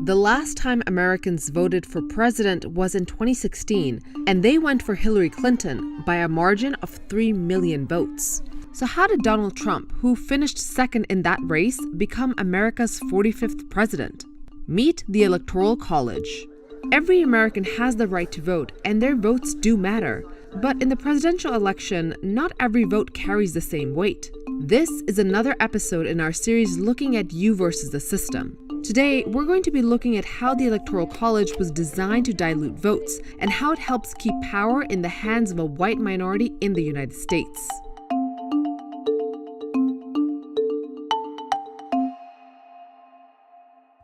The last time Americans voted for president was in 2016, and they went for Hillary Clinton by a margin of 3 million votes. So how did Donald Trump, who finished second in that race, become America's 45th president? Meet the Electoral College. Every American has the right to vote, and their votes do matter. But in the presidential election, not every vote carries the same weight. This is another episode in our series looking at you versus the system. Today, we're going to be looking at how the Electoral College was designed to dilute votes and how it helps keep power in the hands of a white minority in the United States.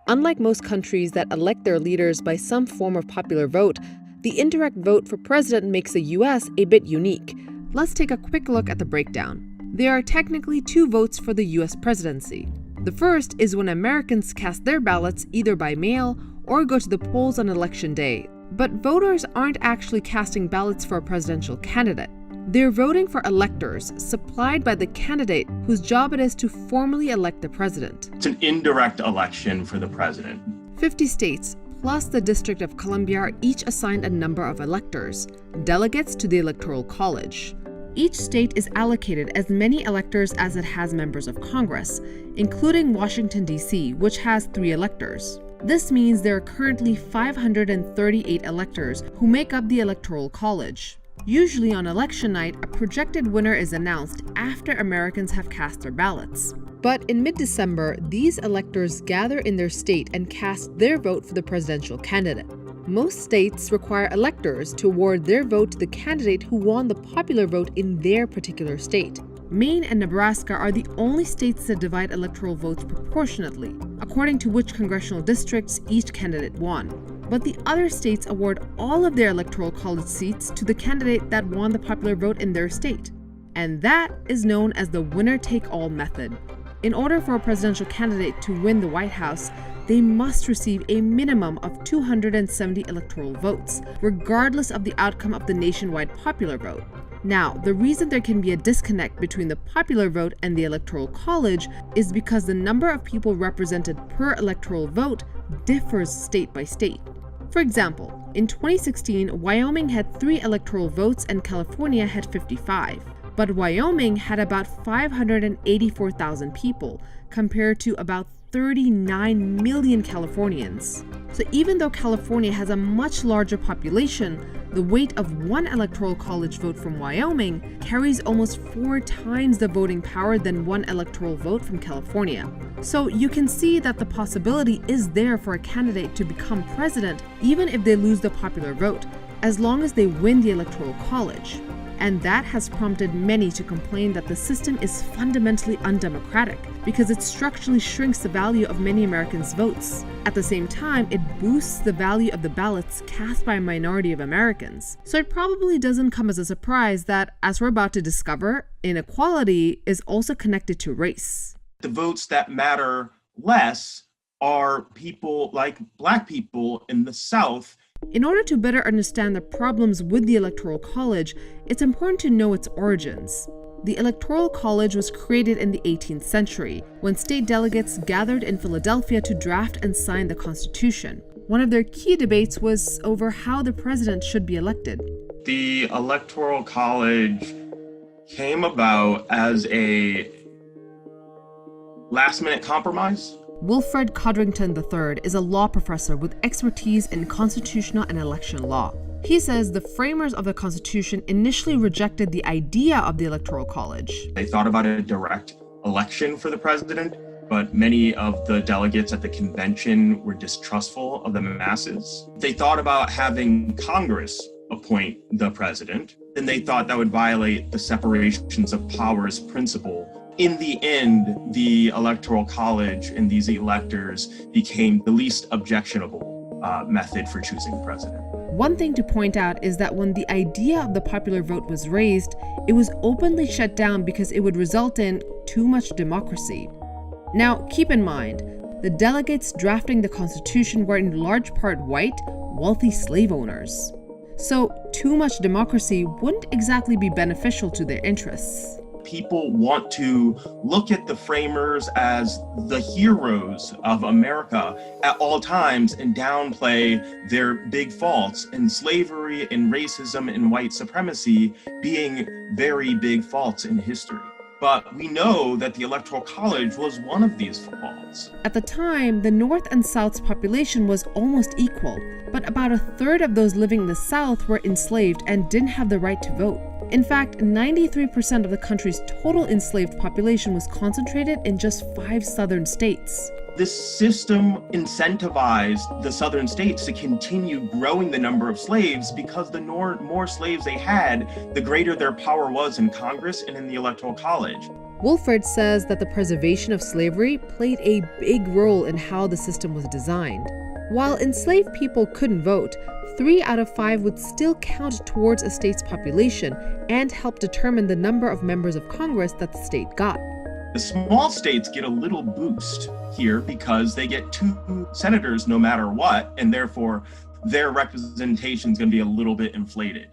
Unlike most countries that elect their leaders by some form of popular vote, the indirect vote for president makes the US a bit unique. Let's take a quick look at the breakdown. There are technically two votes for the US presidency. The first is when Americans cast their ballots either by mail or go to the polls on election day. But voters aren't actually casting ballots for a presidential candidate. They're voting for electors supplied by the candidate whose job it is to formally elect the president. It's an indirect election for the president. 50 states plus the District of Columbia are each assigned a number of electors, delegates to the Electoral College. Each state is allocated as many electors as it has members of Congress, including Washington, D.C., which has 3 electors. This means there are currently 538 electors who make up the Electoral College. Usually on election night, a projected winner is announced after Americans have cast their ballots. But in mid-December, these electors gather in their state and cast their vote for the presidential candidate. Most states require electors to award their vote to the candidate who won the popular vote in their particular state. Maine and Nebraska are the only states that divide electoral votes proportionately, according to which congressional districts each candidate won. But the other states award all of their electoral college seats to the candidate that won the popular vote in their state. And that is known as the winner-take-all method. In order for a presidential candidate to win the White House, they must receive a minimum of 270 electoral votes, regardless of the outcome of the nationwide popular vote. Now, the reason there can be a disconnect between the popular vote and the Electoral College is because the number of people represented per electoral vote differs state by state. For example, in 2016, Wyoming had 3 electoral votes and California had 55. But Wyoming had about 584,000 people, compared to about 39 million Californians. So even though California has a much larger population, the weight of one Electoral College vote from Wyoming carries almost 4 times the voting power than one electoral vote from California. So you can see that the possibility is there for a candidate to become president even if they lose the popular vote, as long as they win the Electoral College. And that has prompted many to complain that the system is fundamentally undemocratic because it structurally shrinks the value of many Americans' votes. At the same time, it boosts the value of the ballots cast by a minority of Americans. So it probably doesn't come as a surprise that, as we're about to discover, inequality is also connected to race. The votes that matter less are people like Black people in the South. In order to better understand the problems with the Electoral College, it's important to know its origins. The Electoral College was created in the 18th century, when state delegates gathered in Philadelphia to draft and sign the Constitution. One of their key debates was over how the president should be elected. The Electoral College came about as a last-minute compromise. Wilfred Codrington III is a law professor with expertise in constitutional and election law. He says the framers of the Constitution initially rejected the idea of the Electoral College. They thought about a direct election for the president, but many of the delegates at the convention were distrustful of the masses. They thought about having Congress appoint the president, and they thought that would violate the separations of powers principle. In the end, the Electoral College and these electors became the least objectionable method for choosing a president. One thing to point out is that when the idea of the popular vote was raised, it was openly shut down because it would result in too much democracy. Now, keep in mind, the delegates drafting the Constitution were in large part white, wealthy slave owners. So, too much democracy wouldn't exactly be beneficial to their interests. People want to look at the framers as the heroes of America at all times and downplay their big faults, and slavery and racism and white supremacy being very big faults in history. But we know that the Electoral College was one of these faults. At the time, the North and South's population was almost equal, but about a third of those living in the South were enslaved and didn't have the right to vote. In fact, 93% of the country's total enslaved population was concentrated in just 5 southern states. This system incentivized the southern states to continue growing the number of slaves because the more slaves they had, the greater their power was in Congress and in the Electoral College. Woolford says that the preservation of slavery played a big role in how the system was designed. While enslaved people couldn't vote, 3 out of 5 would still count towards a state's population and help determine the number of members of Congress that the state got. The small states get a little boost here because they get 2 senators no matter what, and therefore their representation is going to be a little bit inflated.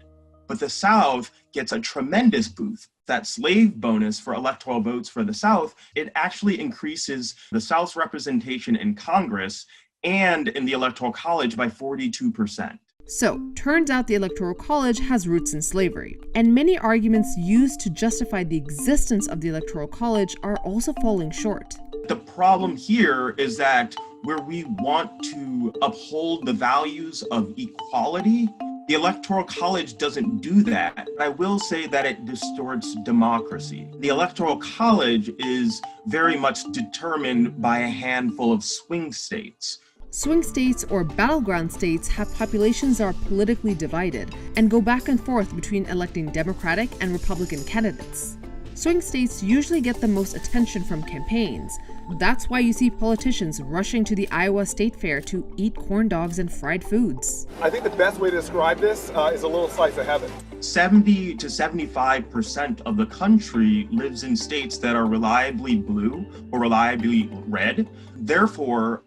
But the South gets a tremendous boost. That slave bonus for electoral votes for the South, it actually increases the South's representation in Congress and in the Electoral College by 42%. So, turns out the Electoral College has roots in slavery, and many arguments used to justify the existence of the Electoral College are also falling short. The problem here is that where we want to uphold the values of equality, the Electoral College doesn't do that. I will say that it distorts democracy. The Electoral College is very much determined by a handful of swing states. Swing states or battleground states have populations that are politically divided and go back and forth between electing Democratic and Republican candidates. Swing states usually get the most attention from campaigns. That's why you see politicians rushing to the Iowa State Fair to eat corn dogs and fried foods. I think the best way to describe this is a little slice of heaven. 70 to 75% of the country lives in states that are reliably blue or reliably red. Therefore,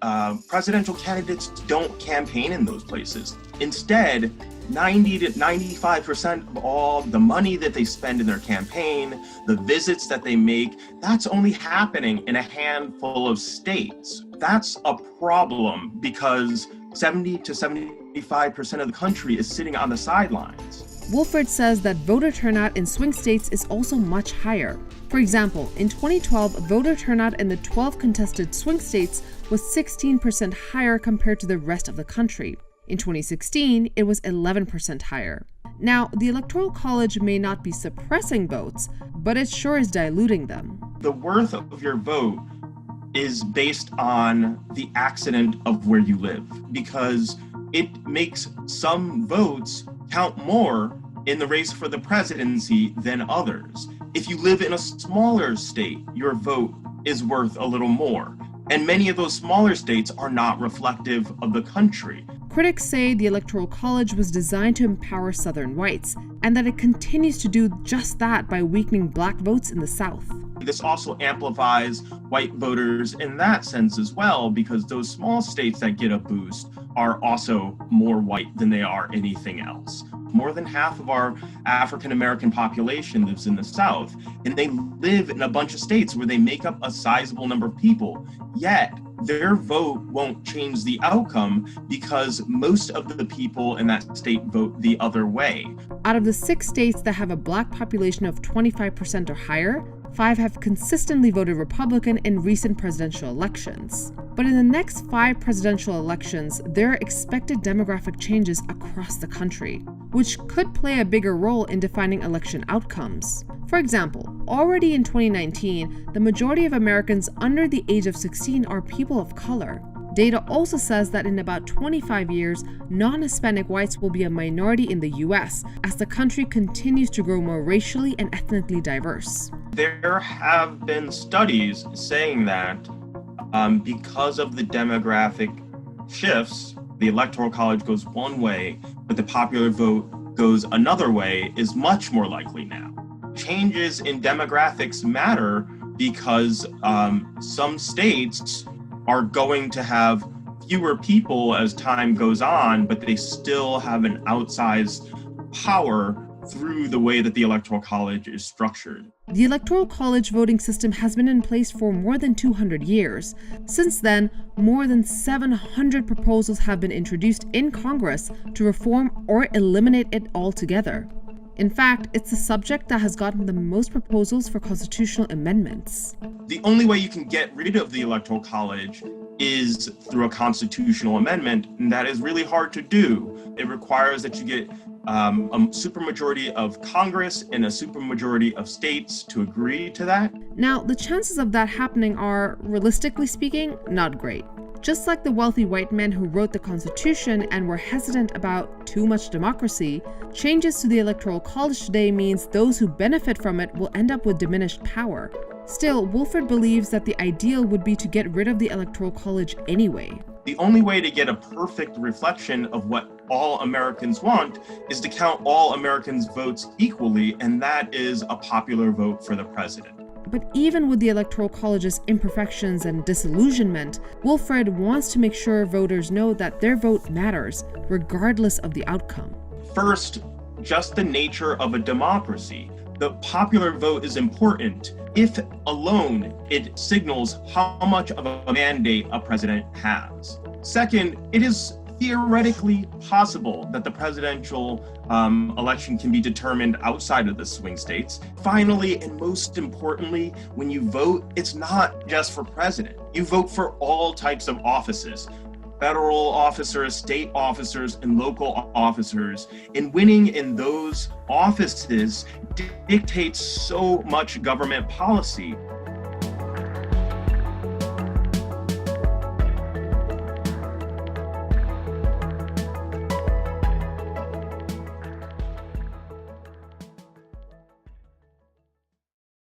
presidential candidates don't campaign in those places. Instead, 90 to 95% of all the money that they spend in their campaign, the visits that they make, that's only happening in a handful of states. That's a problem because 70 to 75% of the country is sitting on the sidelines. Woolford says that voter turnout in swing states is also much higher. For example, in 2012, voter turnout in the 12 contested swing states was 16% higher compared to the rest of the country. In 2016, it was 11% higher. Now, the Electoral College may not be suppressing votes, but it sure is diluting them. The worth of your vote is based on the accident of where you live, because it makes some votes count more in the race for the presidency than others. If you live in a smaller state, your vote is worth a little more. And many of those smaller states are not reflective of the country. Critics say the Electoral College was designed to empower Southern whites, and that it continues to do just that by weakening Black votes in the South. This also amplifies white voters in that sense as well, because those small states that get a boost are also more white than they are anything else. More than half of our African American population lives in the South, and they live in a bunch of states where they make up a sizable number of people. Yet, their vote won't change the outcome because most of the people in that state vote the other way. Out of the 6 states that have a Black population of 25% or higher, 5 have consistently voted Republican in recent presidential elections. But in the next 5 presidential elections, there are expected demographic changes across the country, which could play a bigger role in defining election outcomes. For example, already in 2019, the majority of Americans under the age of 16 are people of color. Data also says that in about 25 years, non-Hispanic whites will be a minority in the US as the country continues to grow more racially and ethnically diverse. There have been studies saying that because of the demographic shifts, the Electoral College goes one way, but the popular vote goes another way is much more likely now. Changes in demographics matter because some states are going to have fewer people as time goes on, but they still have an outsized power through the way that the Electoral College is structured. The Electoral College voting system has been in place for more than 200 years. Since then, more than 700 proposals have been introduced in Congress to reform or eliminate it altogether. In fact, it's the subject that has gotten the most proposals for constitutional amendments. The only way you can get rid of the Electoral College is through a constitutional amendment, and that is really hard to do. It requires that you get a supermajority of Congress and a supermajority of states to agree to that. Now, the chances of that happening are, realistically speaking, not great. Just like the wealthy white men who wrote the Constitution and were hesitant about too much democracy, changes to the Electoral College today means those who benefit from it will end up with diminished power. Still, Woolford believes that the ideal would be to get rid of the Electoral College anyway. The only way to get a perfect reflection of what all Americans want is to count all Americans' votes equally, and that is a popular vote for the president. But even with the Electoral College's imperfections and disillusionment, Woolford wants to make sure voters know that their vote matters, regardless of the outcome. First, just the nature of a democracy. The popular vote is important if alone it signals how much of a mandate a president has. Second, it is theoretically possible that the presidential election can be determined outside of the swing states. Finally, and most importantly, when you vote, it's not just for president. You vote for all types of offices. Federal officers, state officers, and local officers. And winning in those offices dictates so much government policy.